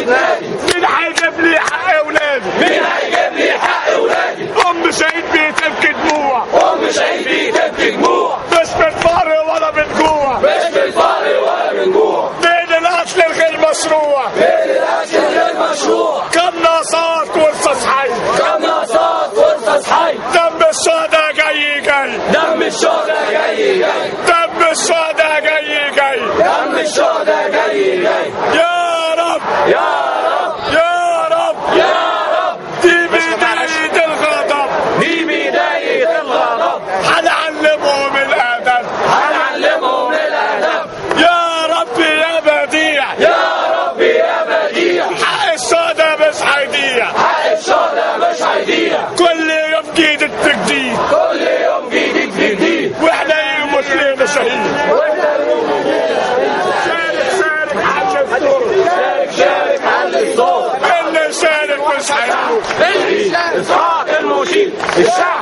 تنادي مين هيجيب لي حق اولادي؟ مين هيجيب لي حق اولادي؟ ام شهيد بتبكي دموع، ام شهيد بتبكي دموع، مش بالفقر ولا بالجوع، مش بالفقر ولا بالجوع، بين الاكل الغير مشروع، بين الاكل غير مشروع، كم ناصات ورصاص حي، كم ناصات ورصاص حي، دم الشهداء جاي جاي، دم الشهداء جاي جاي، دم الشهداء جاي جاي، دم الشهداء جاي جاي. يا رب يا رب يا رب يا رب، دي بداية الغضب، دي بداية الغضب، هنعلمهم الادب، هنعلمهم الادب. يا رب يا بديع، يا رب يا بديع، حق الشهداء مش هيضيع، حق الشهداء مش هيضيع، كل يوم جديد بجديد، كل يوم جديد في جديد، واحنا يموت لنا شهيد. شارك حل الصوت، شارك حل الصوت، اللي شارك مش هيموت. إسقاط المشير، الشعب